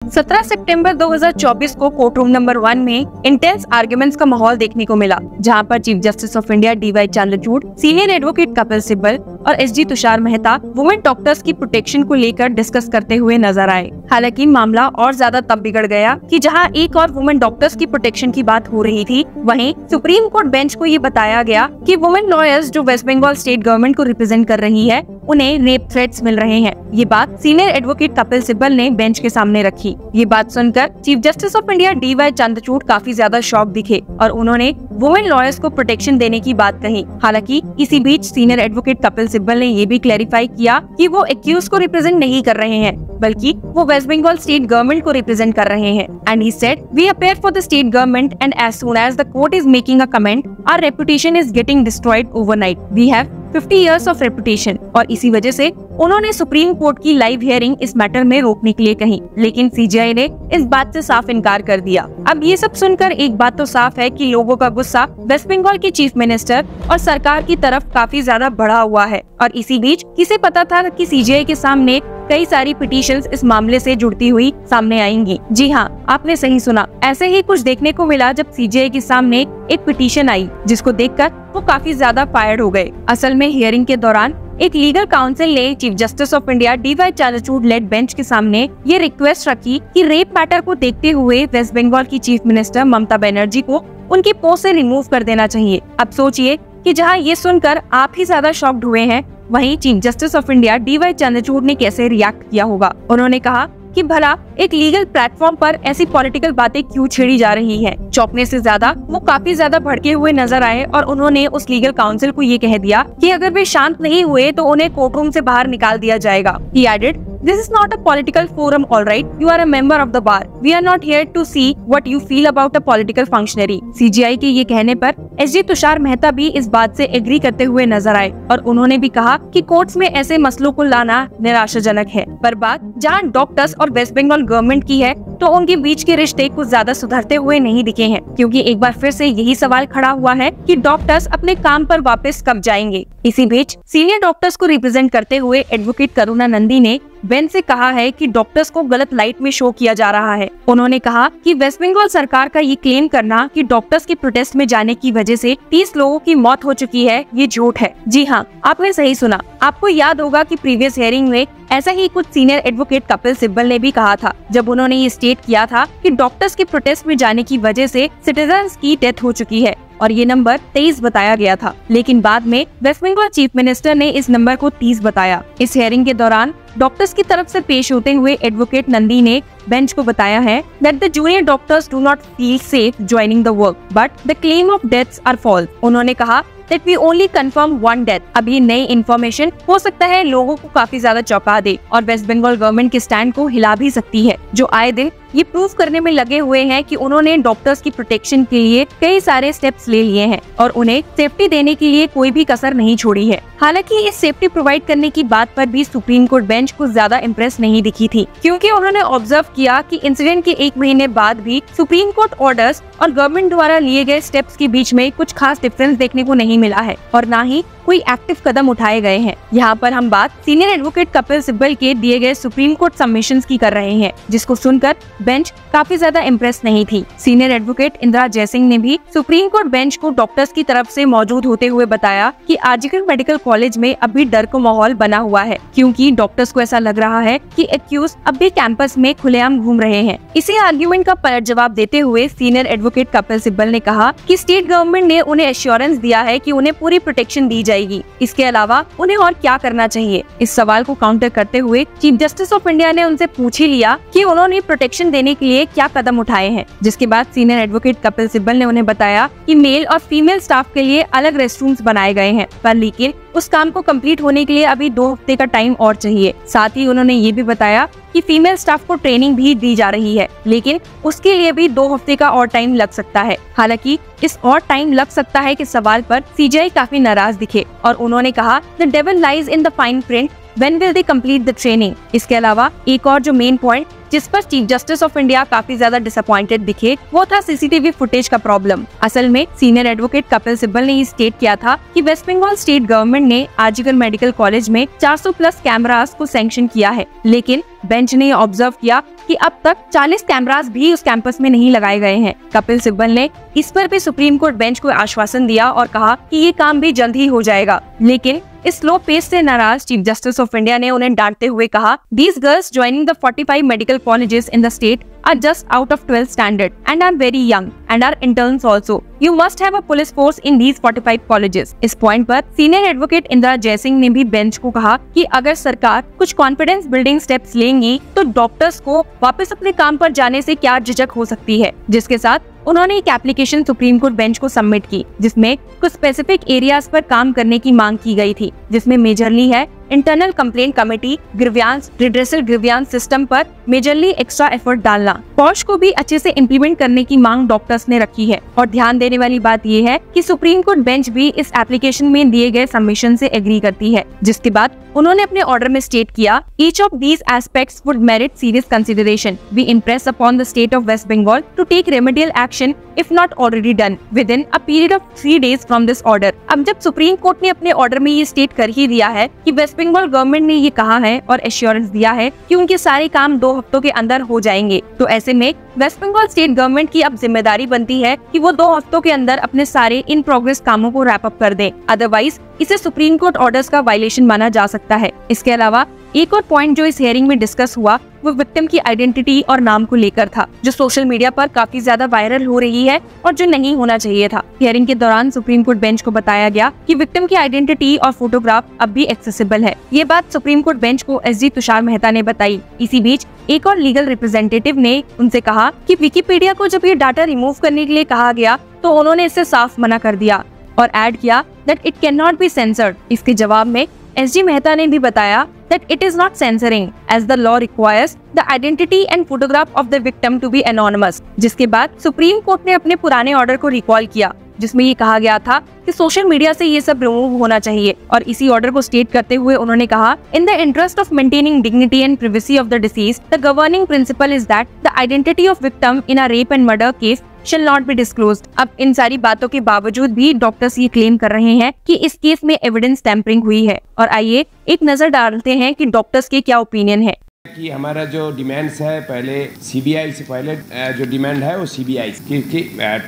17 सितंबर 2024 को court room number 1 में intense arguments का माहौल देखने को मिला, जहां पर chief justice of India D Y Chandrachud, senior advocate Kapil Sibal और SG Tushar Mehta women doctors की प्रोटेक्शन को लेकर डिस्कस करते हुए नजर आए। हालांकि मामला और ज्यादा तब बिगड़ गया कि जहां एक और वुमेन डॉक्टर्स की प्रोटेक्शन की बात हो रही थी, वहीं सुप्रीम कोर्ट बेंच को ये बताया गया कि वुमेन लॉयर्स जो वेस्ट बंगाल स्टेट गवर्नमेंट को रिप्रेजेंट कर रही है, उन्हें रेप थ्रेट्स मिल रहे हैं। ये बात सीनियर एडवोकेट कपिल सिब्बल ने बेंच के सामने रखी। ये बात सुनकर chief justice of India D Y Chandrachud काफी ज्यादा शॉक दिखे और उन्होंने वुमेन लॉयर्स को प्रोटेक्शन देने की बात कही। हालांकि इसी बीच सीनियर एडवोकेट कपिल सिब्बल ने ये भी क्लैरिफाई किया कि वो एक्यूज को रिप्रेजेंट नहीं कर रहे हैं, बल्कि वो वेस्ट बंगाल स्टेट गवर्नमेंट को रिप्रेजेंट कर रहे हैं। And he said, we appear for the state government and as soon as the court is making a comment, our reputation is getting destroyed overnight. We have 50 years of reputation। और इसी वजह से उन्होंने supreme court की live hearing इस matter में रोकने के लिए कही, लेकिन सीजीआई ने इस बात से साफ इनकार कर दिया। अब ये सब सुनकर एक बात तो साफ है कि लोगों का गुस्सा वेस्ट बंगाल के चीफ मिनिस्टर और सरकार की तरफ काफी ज्यादा बढ़ा हुआ है। और इसी बीच किसे पता था कि सीजीआई के सामने कई सारी पिटीशंस इस मामले से जुड़ती हुई सामने आएंगी। जी हाँ, आपने सही सुना, ऐसे ही कुछ देखने को मिला जब सीजीआई के सामने एक पिटीशन आई, जिसको देखकर वो काफी ज्यादा फायर्ड हो गए। असल में हियरिंग के दौरान एक लीगल काउंसिल ने chief justice of India D Y Chandrachud led bench के सामने ये रिक्वेस्ट रखी कि रेप मैटर को देखते हुए वेस्ट बंगाल की चीफ मिनिस्टर ममता बनर्जी को उनकी पोस्ट से रिमूव कर देना चाहिए। अब सोचिए कि जहां ये सुनकर आप ही ज्यादा शॉक्ड हुए हैं, वहीं chief justice of India D Y Chandrachud ने कैसे रिएक्ट किया होगा। उन्होंने कहा कि भला एक लीगल प्लेटफॉर्म पर ऐसी पॉलिटिकल बातें क्यों छेड़ी जा रही हैं। चौंकने से ज्यादा वो काफी ज्यादा भड़के हुए नजर आए और उन्होंने उस लीगल काउंसिल को ये कह दिया कि अगर वे शांत नहीं हुए तो उन्हें कोर्ट रूम से बाहर निकाल दिया जाएगा। He added, This is not a political forum, all right? You are a member of the bar. We are not here to see what you feel about a political functionary। CGI के ये कहने पर SG Tushar Mehta भी इस बात से agree करते हुए नजर आए और उन्होंने भी कहा कि कोर्ट्स में ऐसे मसलों को लाना निराशाजनक है। पर बात जहां डॉक्टर्स और वेस्ट बंगाल गवर्नमेंट की है, तो उनके बीच के रिश्ते कुछ ज्यादा सुधरते हुए नहीं दिखे हैं, क्योंकि एक बार फिर से यही सवाल खड़ा हुआ है कि डॉक्टर्स अपने काम पर वापस कब जाएंगे। इसी बीच सीनियर डॉक्टर्स को रिप्रेजेंट करते हुए एडवोकेट करुणा नंदी ने बेंच से कहा है कि डॉक्टर्स को गलत लाइट में शो किया जा रहा है। उन्होंने कहा कि वेस्ट बंगाल सरकार का ये क्लेम करना कि डॉक्टर्स के प्रोटेस्ट में जाने की वजह से 30 लोगों की मौत हो चुकी है, ये झूठ है। जी हाँ, आपने सही सुना। आपको याद होगा कि प्रीवियस हियरिंग में ऐसा ही कुछ सीनियर एडवोकेट कपिल सिब्बल ने भी कहा था, जब उन्होंने ये स्टेट किया था कि डॉक्टर्स के प्रोटेस्ट में जाने की वजह से सिटीजन्स की डेथ हो चुकी है और ये नंबर 23 बताया गया था। लेकिन बाद में वेस्ट बंगाल चीफ मिनिस्टर ने इस नंबर को 30 बताया। इस हियरिंग के दौरान डॉक्टर्स की तरफ से पेश होते हुए एडवोकेट नंदी ने बेंच को बताया है that the junior doctors do not feel safe joining the work, but the claim of deaths are false। उन्होंने कहा that we only confirm one death। अब ये नई इन्फॉर्मेशन हो सकता है लोगों को काफी ज्यादा चौंका दे और वेस्ट बंगाल गवर्नमेंट के स्टैंड को हिला भी सकती है, जो आए दिन ये प्रूव करने में लगे हुए हैं कि उन्होंने डॉक्टर्स की प्रोटेक्शन के लिए कई सारे स्टेप्स ले लिए हैं और उन्हें सेफ्टी देने के लिए कोई भी कसर नहीं छोड़ी है। हालांकि इस सेफ्टी प्रोवाइड करने की बात पर भी सुप्रीम कोर्ट बेंच को ज्यादा इम्प्रेस नहीं दिखी थी, क्योंकि उन्होंने ऑब्जर्व किया कि इंसिडेंट के 1 महीने बाद भी सुप्रीम कोर्ट ऑर्डर्स और गवर्नमेंट द्वारा लिए गए स्टेप्स के बीच में कुछ खास डिफरेंस देखने को नहीं मिला है और न ही कोई एक्टिव कदम उठाए गए हैं। यहाँ पर हम बात सीनियर एडवोकेट कपिल सिब्बल के दिए गए सुप्रीम कोर्ट सबमिशंस की कर रहे हैं, जिसको सुनकर बेंच काफी ज्यादा इम्प्रेस नहीं थी। सीनियर एडवोकेट इंदिरा जयसिंह ने भी सुप्रीम कोर्ट बेंच को डॉक्टर्स की तरफ से मौजूद होते हुए बताया कि आरजीकर मेडिकल कॉलेज में अभी डर का माहौल बना हुआ है, क्योंकि डॉक्टर्स को ऐसा लग रहा है कि एक्यूज अब भी कैंपस में खुलेआम घूम रहे हैं। इसी आर्ग्यूमेंट का पलट जवाब देते हुए सीनियर एडवोकेट कपिल सिब्बल ने कहा कि स्टेट गवर्नमेंट ने उन्हें एश्योरेंस दिया है कि उन्हें पूरी प्रोटेक्शन दी जाएगी। इसके अलावा उन्हें और क्या करना चाहिए। इस सवाल को काउंटर करते हुए चीफ जस्टिस ऑफ इंडिया ने उनसे पूछ ही लिया कि उन्होंने प्रोटेक्शन देने के लिए क्या कदम उठाए हैं, जिसके बाद सीनियर एडवोकेट कपिल सिब्बल ने उन्हें बताया कि मेल और फीमेल स्टाफ के लिए अलग रेस्टरूम्स बनाए गए हैं, पर लेकिन उस काम को कंप्लीट होने के लिए अभी 2 हफ्ते का टाइम और चाहिए। साथ ही उन्होंने ये भी बताया कि फीमेल स्टाफ को ट्रेनिंग भी दी जा रही है, लेकिन उसके लिए भी 2 हफ्ते का और टाइम लग सकता है। हालांकि इस और टाइम लग सकता है के सवाल पर सीजीआई काफी नाराज दिखे और उन्होंने कहा, the devil lies in the fine print when will they complete the training. इसके अलावा एक और जो मेन पॉइंट जिस पर चीफ जस्टिस ऑफ इंडिया काफी ज्यादा डिसअपॉइंटेड दिखे वो था सीसीटीवी फुटेज का प्रॉब्लम। असल में सीनियर एडवोकेट कपिल सिब्बल ने स्टेट किया था कि वेस्ट बंगाल स्टेट गवर्नमेंट ने आजीवन मेडिकल कॉलेज में 400 प्लस कैमरास को सैंक्शन किया है, लेकिन बेंच ने ऑब्जर्व किया कि अब तक 40 कैमरास भी उस कैंपस में नहीं लगाए गए हैं। कपिल सिब्बल ने इस पर भी सुप्रीम कोर्ट बेंच को आश्वासन दिया और कहा कि ये काम भी जल्द ही हो जाएगा, लेकिन इस स्लो पेस से नाराज चीफ जस्टिस ऑफ इंडिया ने उन्हें डांटते हुए कहा, "These girls joining the 45 medical colleges in the state are just out of 12th standard and are very young and are interns also. You must have a police force in these 45 colleges." इस point पर senior advocate Indira Jaisingh ने भी bench को कहा कि अगर सरकार कुछ कॉन्फिडेंस बिल्डिंग स्टेप्स लेंगी तो डॉक्टर्स को वापस अपने काम पर जाने से क्या झिझक हो सकती है। जिसके साथ उन्होंने एक एप्लीकेशन सुप्रीम कोर्ट बेंच को सबमिट की जिसमें कुछ स्पेसिफिक एरियाज पर काम करने की मांग की गई थी, जिसमें मेजरली है internal complaint committee, grievance redressal grievance system पर मेजरली एक्स्ट्रा एफर्ट डालना। पॉश को भी अच्छे से इम्प्लीमेंट करने की मांग डॉक्टर्स ने रखी है। और ध्यान देने वाली बात ये है कि सुप्रीम कोर्ट बेंच भी इस एप्लीकेशन में दिए गए सबमिशन से एग्री करती है, जिसके बाद उन्होंने अपने ऑर्डर में स्टेट किया, "Each of these aspects would merit serious consideration. We impress upon the state of West Bengal to take remedial action if not already done within a period of 3 days from this order." अब जब supreme court ने अपने order में ये state कर ही दिया है कि वेस्ट बंगाल गवर्नमेंट ने ये कहा है और एश्योरेंस दिया है कि उनके सारे काम 2 हफ्तों के अंदर हो जाएंगे, तो ऐसे में वेस्ट बंगाल स्टेट गवर्नमेंट की अब जिम्मेदारी बनती है कि वो 2 हफ्तों के अंदर अपने सारे इन प्रोग्रेस कामों को रैप अप कर दे, अदरवाइज इसे सुप्रीम कोर्ट ऑर्डर्स का वायलेशन माना जा सकता है। इसके अलावा एक और पॉइंट जो इस हियरिंग में डिस्कस हुआ वो विक्टिम की आइडेंटिटी और नाम को लेकर था, जो सोशल मीडिया पर काफी ज्यादा वायरल हो रही है और जो नहीं होना चाहिए था। हियरिंग के दौरान सुप्रीम कोर्ट बेंच को बताया गया कि विक्टिम की आइडेंटिटी और फोटोग्राफ अब भी एक्सेसिबल है। ये बात सुप्रीम कोर्ट बेंच को एसजी तुषार मेहता ने बताई। इसी बीच एक और लीगल रिप्रेजेंटेटिव ने उनसे कहा कि विकिपीडिया को जब ये डाटा रिमूव करने के लिए कहा गया तो उन्होंने इससे साफ मना कर दिया और ऐड किया that it can not be censored. इसके जवाब में एसजी मेहता ने भी बताया that it is not censoring as the law requires the identity and photograph of the victim to be anonymous। जिसके बाद सुप्रीम कोर्ट ने अपने पुराने ऑर्डर को रिकॉल किया जिसमें ये कहा गया था कि सोशल मीडिया से ये सब रिमूव होना चाहिए, और इसी ऑर्डर को स्टेट करते हुए उन्होंने कहा, "In the interest of maintaining dignity and privacy of the deceased, the governing principle is that the identity of victim in a rape and murder case shall not be disclosed." अब इन सारी बातों के बावजूद भी डॉक्टर्स ये claim कर रहे हैं कि इस केस में एविडेंस टैंपरिंग हुई है। और आइए एक नजर डालते हैं कि डॉक्टर्स के क्या ओपिनियन है। कि हमारा जो डिमांड्स है, पहले सीबीआई से पहले जो डिमांड है वो सीबीआई की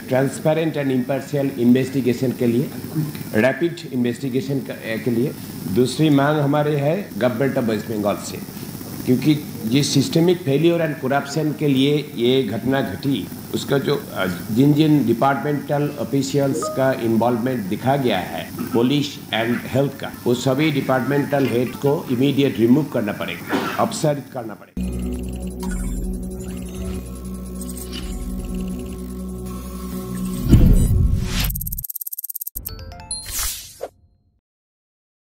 ट्रांसपेरेंट एंड इम्पार्शियल इन्वेस्टिगेशन के लिए, रैपिड इन्वेस्टिगेशन के लिए। दूसरी मांग हमारे है गवर्नमेंट ऑफ वेस्ट बंगाल से, क्योंकि ये सिस्टमिक फेलियर एंड करप्शन के लिए ये घटना घटी, उसका जो जिन डिपार्टमेंटल ऑफिशियल्स का इन्वॉल्वमेंट दिखा गया है, पुलिस एंड हेल्थ का, वो सभी डिपार्टमेंटल हेड को इमीडिएट रिमूव करना पड़ेगा, अपसारित करना पड़ेगा।